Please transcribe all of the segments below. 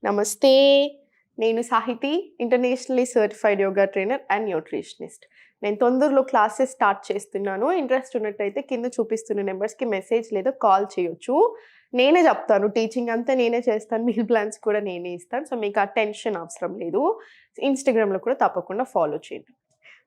నమస్తే. నేను Sahiti, internationally certified yoga trainer and nutritionist. నేను తొందరలో క్లాసెస్ స్టార్ట్ చేస్తున్నాను. ఇంట్రెస్ట్ ఉన్నట్టయితే కింద చూపిస్తున్న నెంబర్స్‌కి మెసేజ్ లేదా కాల్ చేయొచ్చు. నేనే చెప్తాను. టీచింగ్ అంతా నేనే చేస్తాను. మీల్ ప్లాన్స్ కూడా నేనే ఇస్తాను. సో, మీకు ఆ టెన్షన్ అవసరం లేదు. ఇన్‌స్టాగ్రామ్‌లో కూడా తప్పకుండా ఫాలో చేయండి.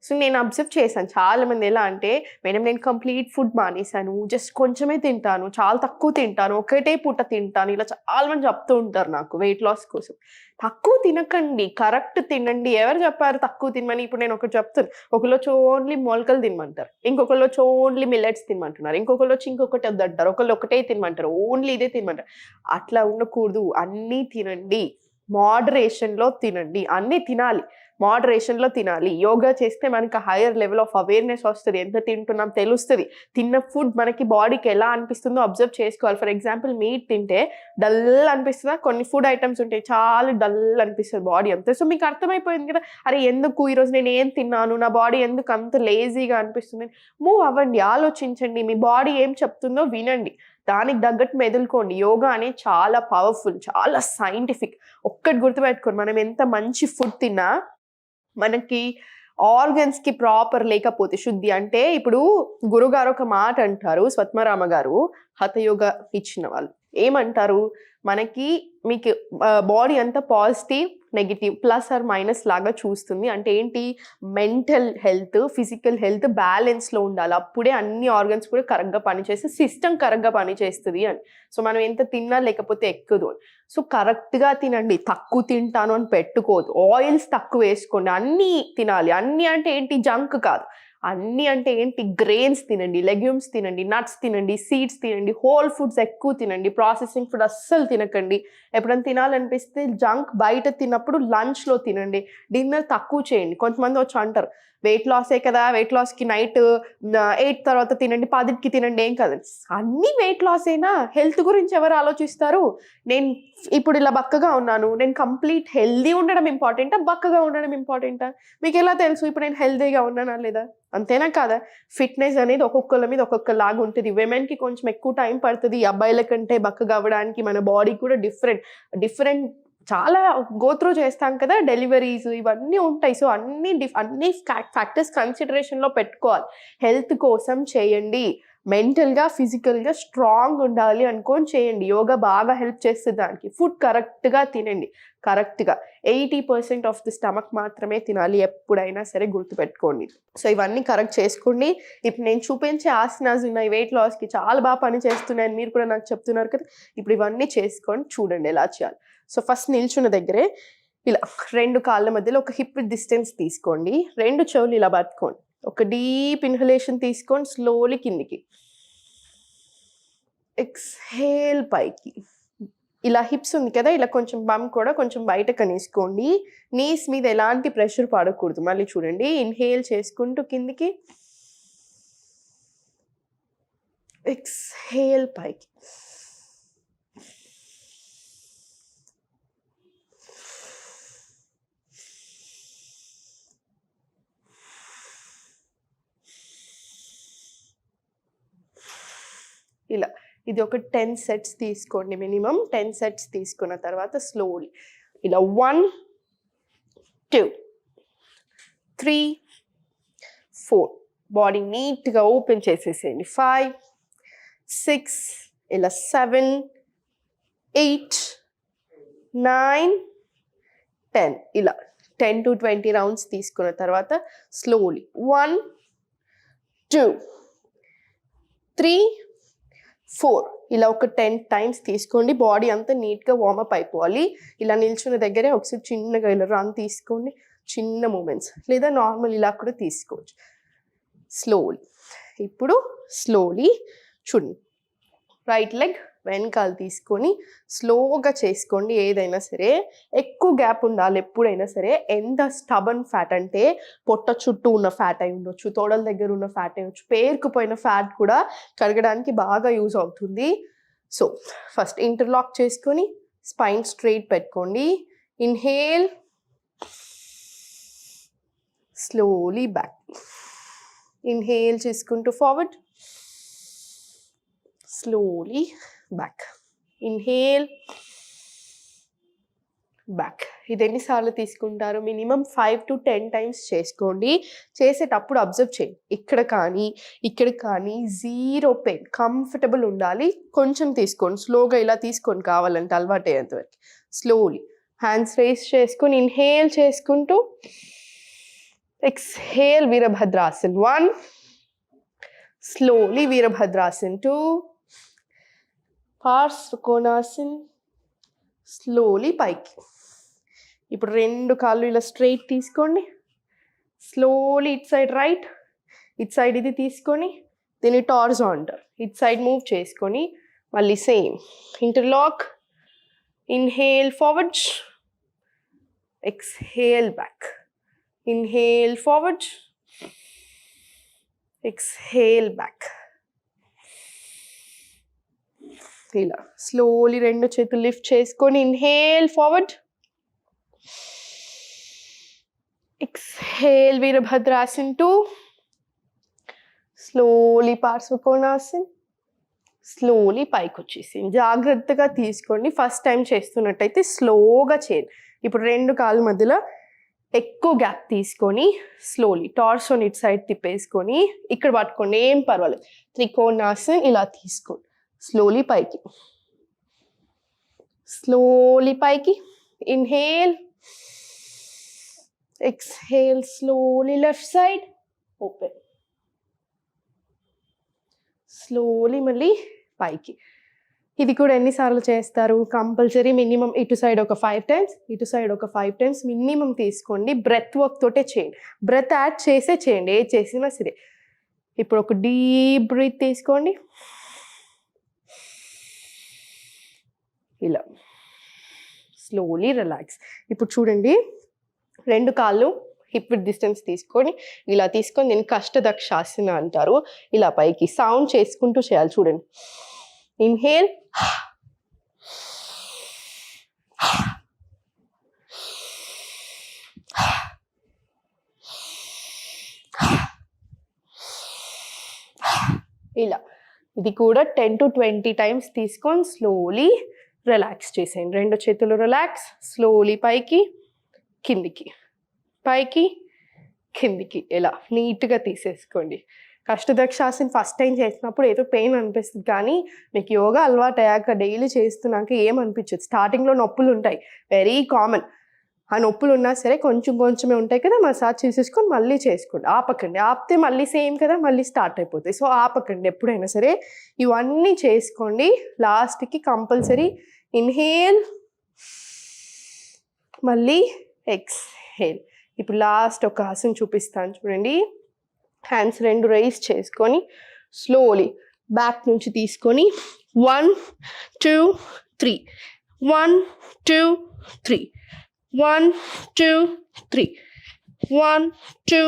సో, నేను అబ్జర్వ్ చేశాను చాలామంది ఎలా అంటే, మేడం నేను కంప్లీట్ ఫుడ్ మానేశాను. జస్ట్ కొంచెమే తింటాను. చాలా తక్కువ తింటాను. ఒకటే పూట తింటాను. ఇలా చాలామంది చెప్తూ ఉంటారు నాకు వెయిట్ లాస్ కోసం. తక్కువ తినకండి. కరెక్ట్ తినండి. ఎవరు చెప్పారు తక్కువ తినమని? ఇప్పుడు నేను ఒకటి చెప్తాను. ఒకళ్ళొచ్చి ఓన్లీ మొలకలు తినమంటారు. ఇంకొకళ్ళొచ్చి ఓన్లీ మిల్లెట్స్ తినమంటున్నారు. ఇంకొకళ్ళొచ్చి ఇంకొకటి వద్దంటారు. ఒకళ్ళు ఒకటే తినమంటారు. ఓన్లీ ఇదే తినమంటారు. అట్లా ఉండకూడదు. అన్నీ తినండి. మోడరేషన్‌లో తినండి. అన్నీ తినాలి. మోడరేషన్‌లో తినాలి. యోగా చేస్తే మనకి హైయర్ లెవెల్ ఆఫ్ అవేర్‌నెస్ వస్తది. ఎంత తింటున్నాం తెలుస్తది. తిన్న ఫుడ్ మనకి బాడీకి ఎలా అనిపిస్తుందో అబ్జర్వ్ చేసుకోవాలి. ఫర్ ఎగ్జాంపుల్ మీట్ తింటే డల్ అనిపిస్తదా? కొన్ని ఫుడ్ ఐటెమ్స్ ఉంటాయి. చాలా డల్ అనిపిస్తది బాడీ అంతా. సో, మీకు అర్థమైపోయింది కదా! అరే ఎందుకు ఈరోజు నేను ఏం తిన్నాను? నా బాడీ ఎందుకు అంత లేజీగా అనిపిస్తుంది? మూవ్ అవ్వండి. ఆలోచించండి. మీ బాడీ ఏం చెప్తుందో వినండి. దానికి తగ్గట్టు మెదులుకోండి. యోగా అనేది చాలా పవర్‌ఫుల్. చాలా సైంటిఫిక్. ఒక్కటి గుర్తుపెట్టుకోండి. మనం ఎంత మంచి ఫుడ్ తిన్నా మనకి ఆర్గన్స్‌కి ప్రాపర్ లేకపోతే శుద్ధి అంటే ఇప్పుడు గురుగారు ఒక మాట అంటారు. స్వత్మరామ గారు హఠయోగ ఇచ్చిన వాళ్ళు. ఏమంటారు? మనకి మీకు బాడీ అంతా positive, negative, plus or minus లాగా చూస్తుంది. అంటే ఏంటి? మెంటల్ హెల్త్, ఫిజికల్ హెల్త్ బ్యాలెన్స్‌లో ఉండాలి. అప్పుడే అన్ని ఆర్గన్స్ కూడా కరెక్ట్‌గా పనిచేసి సిస్టమ్ కరెక్ట్‌గా పనిచేస్తది అని. సో, మనం ఎంత తిన్నా లేకపోతే ఎక్కదు అని. సో, కరెక్ట్‌గా తినండి. తక్కువ తింటాను అని పెట్టుకోవద్దు. ఆయిల్స్ తక్కువ వేసుకోండి. అన్నీ తినాలి. అన్నీ అంటే ఏంటి? జంక్ కాదు. అన్నీ అంటే ఏంటి? గ్రెయిన్స్ తినండి, లెగ్యూమ్స్ తినండి, నట్స్ తినండి, సీడ్స్ తినండి, హోల్ ఫుడ్స్ ఎక్కువ తినండి. ప్రాసెసింగ్ ఫుడ్ అస్సలు తినకండి. ఎప్పుడైనా తినాలనిపిస్తే జంక్ బయట తిన్నప్పుడు లంచ్‌లో తినండి. డిన్నర్ తక్కువ చేయండి. కొంతమంది వచ్చి అంటారు, వెయిట్ లాసే కదా! వెయిట్ లాస్‌కి నైట్ 8 తర్వాత తినండి, 10కి తినండి ఏం కాదు. అన్నీ వెయిట్ లాసేనా? హెల్త్ గురించి ఎవరు ఆలోచిస్తారు? నేను ఇప్పుడు ఇలా బక్కగా ఉన్నాను. నేను కంప్లీట్ హెల్తీ ఉండడం ఇంపార్టెంటా? బక్కగా ఉండడం ఇంపార్టెంటా? మీకెలా తెలుసు ఇప్పుడు నేను హెల్తీగా ఉన్నానా లేదా? అంతేనా కాదా? ఫిట్‌నెస్ అనేది ఒక్కొక్కళ్ళ మీద ఒక్కొక్కలాగా ఉంటది. విమెన్‌కి కొంచెం ఎక్కువ టైం పడతది. అబ్బాయిల కంటే బక్కగా అవ్వడానికి. మన బాడీ కూడా డిఫరెంట్ చాలా గో త్రూ చేస్తాం కదా! డెలివరీస్ ఇవన్నీ ఉంటాయి. సో, అన్ని ఫ్యాక్టర్స్ కన్సిడరేషన్‌లో పెట్టుకోవాలి. హెల్త్ కోసం చేయండి. మెంటల్‌గా, ఫిజికల్‌గా స్ట్రాంగ్ ఉండాలి అనుకోని చేయండి. యోగా బాగా హెల్ప్ చేస్తది దానికి. ఫుడ్ కరెక్ట్‌గా తినండి. కరెక్ట్‌గా 80% ఆఫ్ ది స్టమక్ మాత్రమే తినాలి. ఎప్పుడైనా సరే గుర్తుపెట్టుకోండి. సో, ఇవన్నీ కరెక్ట్ చేసుకోండి. ఇప్పుడు నేను చూపించే ఆసనాస్ ఉన్నాయి వెయిట్ లాస్‌కి చాలా బాగా పనిచేస్తున్నాయని మీరు కూడా నాకు చెప్తున్నారు కదా! ఇప్పుడు ఇవన్నీ చేసుకొని చూడండి ఎలా చేయాలి. సో, ఫస్ట్ నిల్చున్న దగ్గరే ఇలా 2 కాళ్ళ మధ్యలో ఒక హిప్ డిస్టెన్స్ తీసుకోండి. 2 చెవులు ఇలా పట్టుకోండి. ఒక డీప్ ఇన్హలేషన్ తీసుకోండి స్లోలీ కిందికి. ఎక్స్‌హేల్ పైకి. ఇలా హిప్స్ ఉంది కదా! ఇలా కొంచెం బమ్ కూడా కొంచెం బయటకనేసుకోండి. నీస్ మీద ఎలాంటి ప్రెషర్ పడకూడదు. మళ్ళీ చూడండి. ఇన్‌హేల్ చేసుకుంటూ కిందికి. ఎక్స్‌హేల్ పైకి. ఇలా. ఇది ఒక 10 సెట్స్ తీసుకోండి మినిమమ్. 10 సెట్స్ తీసుకున్న తర్వాత స్లోలీ ఇలా 1, 2, 3, 4 బాడీ నీట్‌గా ఓపెన్ చేసేసేయండి. 5, 6 ఇలా 7, 8, 9, 10 ఇలా 10-20 రౌండ్స్ తీసుకున్న తర్వాత స్లోలీ 1, 2, 3, 4 ఇలా ఒక 10 టైమ్స్ తీసుకోండి. బాడీ అంతా నీట్‌గా వార్మప్ అయిపోవాలి. ఇలా నిల్చున్న దగ్గరే ఒకసారి చిన్నగా ఇలా రన్ తీసుకోండి. చిన్న మూమెంట్స్ లేదా నార్మల్ ఇలా కూడా తీసుకోవచ్చు. స్లోలీ. ఇప్పుడు స్లోలీ చూడండి. రైట్ లెగ్ వెనకాల తీసుకొని స్లోగా చేసుకోండి ఏదైనా సరే. ఎక్కువ గ్యాప్ ఉండాలి ఎప్పుడైనా సరే. ఎంత స్టబర్న్ ఫ్యాట్ అంటే పొట్ట చుట్టూ ఉన్న ఫ్యాట్ అయి ఉండొచ్చు, తోడల దగ్గర ఉన్న ఫ్యాట్ అయ్యొచ్చు, పేరుకుపోయిన ఫ్యాట్ కూడా కరగడానికి బాగా యూజ్ అవుతుంది. సో, ఫస్ట్ ఇంటర్లాక్ చేసుకొని స్పైన్ స్ట్రెయిట్ పెట్టుకోండి. Inhale, slowly back. ఇన్హేల్ చేసుకుంటూ forward, slowly back. Inhale, back. ఇది ఎన్నిసార్లు తీసుకుంటారు? మినిమం 5 to 10 టైమ్స్ చేసుకోండి. చేసేటప్పుడు అబ్జర్వ్ చేయండి, ఇక్కడ కానీ జీరో పెయిన్, కంఫర్టబుల్ ఉండాలి. కొంచెం తీసుకోండి, స్లోగా ఇలా తీసుకోండి కావాలంటే అలవాటు అయ్యేంత వరకు. స్లోలీ హ్యాండ్స్ రేస్ చేసుకొని ఇన్హేల్ చేసుకుంటూ ఎక్స్హేల్ వీరభద్రాసన్ 1, స్లోలీ వీరభద్రాసన్ 2, పార్శ్వకోణాసన్, స్లోలీ పైకి. ఇప్పుడు 2 కాళ్ళు ఇలా స్ట్రైట్ తీసుకోండి, slowly it side right, it side ఇది తీసుకొని దీన్ని టార్జో అంటారు. ఇట్ సైడ్ మూవ్ చేసుకొని మళ్ళీ same interlock. Inhale forward, exhale back. Inhale forward, exhale back. ఇలా స్లోలీ 2 చేతులు లిఫ్ట్ చేసుకొని ఇన్హేల్ ఫార్వర్డ్, ఎక్స్హేల్ వీరభద్రాసన్ 2, స్లోలీ పార్శ్వకోణాసన్, స్లోలీ పైకి వచ్చేసి. జాగ్రత్తగా తీసుకోండి, ఫస్ట్ టైం చేస్తున్నట్టయితే స్లోగా చేయండి. ఇప్పుడు 2 కాళ్ళ మధ్యలో ఎక్కువ గ్యాప్ తీసుకొని స్లోలీ టార్సోని ఇట్ సైడ్ తిప్పేసుకొని ఇక్కడ పట్టుకోండి, ఏం పర్వాలేదు. త్రికోణాసన్ ఇలా తీసుకోండి, స్లోలీ పైకి, స్లోలీ పైకి. Inhale, exhale, slowly left side open, slowly మళ్ళీ పైకి. ఇది కూడా ఎన్నిసార్లు చేస్తారు? కంపల్సరీ మినిమం ఇటు సైడ్ ఒక 5 టైమ్స్, ఇటు సైడ్ ఒక 5 టైమ్స్ మినిమం తీసుకోండి. బ్రెత్ వర్క్ తోటే చేయండి, బ్రెత్ యాడ్ చేసే చేయండి, ఏ చేసినా సరే. ఇప్పుడు ఒక డీప్ బ్రీత్ తీసుకోండి, ఇలా స్లోలీ రిలాక్స్. ఇప్పుడు చూడండి, 2 కాళ్ళు హిప్ విత్ డిస్టెన్స్ తీసుకొని ఇలా తీసుకొని దీన్ని కష్టదక్షాసన అంటారు. ఇలా పైకి సౌండ్ చేసుకుంటూ చేయాలి. చూడండి, ఇన్హేల్, ఇలా. ఇది కూడా 10 to 20 టైమ్స్ తీసుకొని స్లోలీ రిలాక్స్ చేసేయండి. 2 చేతులు రిలాక్స్, స్లోలీ పైకి కిందికి, పైకి కిందికి. ఇలా నీట్గా తీసేసుకోండి. కష్టదక్షాసన్ ఫస్ట్ టైం చేసినప్పుడు ఏదో పెయిన్ అనిపిస్తుంది, కానీ మీకు యోగా అలవాటు అయ్యాక డైలీ చేస్తున్నాక ఏమనిపించదు. స్టార్టింగ్లో నొప్పులు ఉంటాయి, వెరీ కామన్. ఆ నొప్పులు ఉన్నా సరే కొంచెం కొంచెమే ఉంటాయి కదా, మసాజ్ చేసేసుకొని మళ్ళీ చేసుకోండి. ఆపకండి, ఆపితే మళ్ళీ సేమ్ కదా, మళ్ళీ స్టార్ట్ అయిపోతాయి. సో ఆపకండి ఎప్పుడైనా సరే, ఇవన్నీ చేసుకోండి. లాస్ట్కి కంపల్సరీ ఇన్హేల్, మళ్ళీ ఎక్స్హేల్. ఇప్పుడు లాస్ట్ ఒక ఆసన చూపిస్తాను చూడండి. హ్యాండ్స్ 2 రైజ్ చేసుకొని స్లోలీ బ్యాక్ నుంచి తీసుకొని 1 2 3, 1 2 3, 1 2 3, 1 2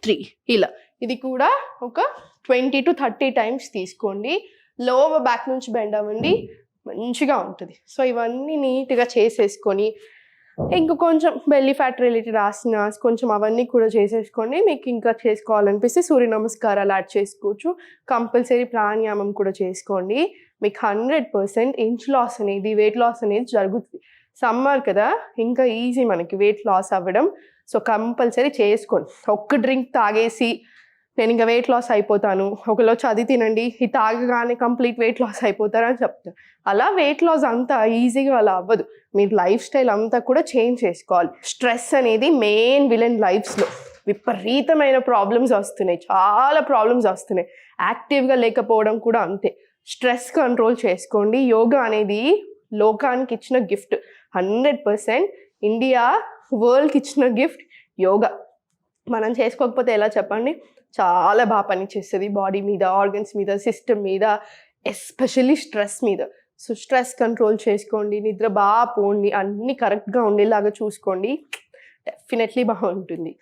3. ఇలా. ఇది కూడా ఒక 20 to 30 టైమ్స్ తీసుకోండి. లోవర్ బ్యాక్ నుంచి బెండ్ అవ్వండి, మంచిగా ఉంటుంది. సో ఇవన్నీ నీట్గా చేసేసుకొని ఇంకా కొంచెం బెల్లీ ఫ్యాట్ రిలేటెడ్ ఆసనాస్ కొంచెం అవన్నీ కూడా చేసేసుకోండి. మీకు ఇంకా చేసుకోవాలనిపిస్తే సూర్య నమస్కారాలు యాడ్ చేసుకోవచ్చు. కంపల్సరీ ప్రాణాయామం కూడా చేసుకోండి. మీకు 100% ఇంచ్ లాస్ అనేది, వెయిట్ లాస్ అనేది జరుగుతుంది. సమ్మర్ కదా, ఇంకా ఈజీ మనకి వెయిట్ లాస్ అవ్వడం. సో కంపల్సరీ చేసుకోండి. ఒక్క డ్రింక్ తాగేసి నేను ఇంకా వెయిట్ లాస్ అయిపోతాను, ఒకలో చదివి తినండి, ఇది తాగగానే కంప్లీట్ వెయిట్ లాస్ అయిపోతారని చెప్తారు. అలా వెయిట్ లాస్ అంతా ఈజీగా అలా అవ్వదు. మీరు లైఫ్ స్టైల్ అంతా కూడా చేంజ్ చేసుకోవాలి. స్ట్రెస్ అనేది మెయిన్ విలన్ లైఫ్స్లో. విపరీతమైన ప్రాబ్లమ్స్ వస్తున్నాయి, చాలా ప్రాబ్లమ్స్ వస్తున్నాయి. యాక్టివ్గా లేకపోవడం కూడా అంతే. స్ట్రెస్ కంట్రోల్ చేసుకోండి. యోగా అనేది లోకానికి ఇచ్చిన గిఫ్ట్. 100% ఇండియా వరల్డ్కి ఇచ్చిన గిఫ్ట్ యోగా. మనం చేసుకోకపోతే ఎలా చెప్పండి? చాలా బాగా పనిచేస్తుంది బాడీ మీద, ఆర్గన్స్ మీద, సిస్టమ్ మీద, ఎస్పెషల్లీ స్ట్రెస్ మీద. సో స్ట్రెస్ కంట్రోల్ చేసుకోండి, నిద్ర బాగా పోండి, అన్నీ కరెక్ట్గా ఉండేలాగా చూసుకోండి. డెఫినెట్లీ బాగుంటుంది.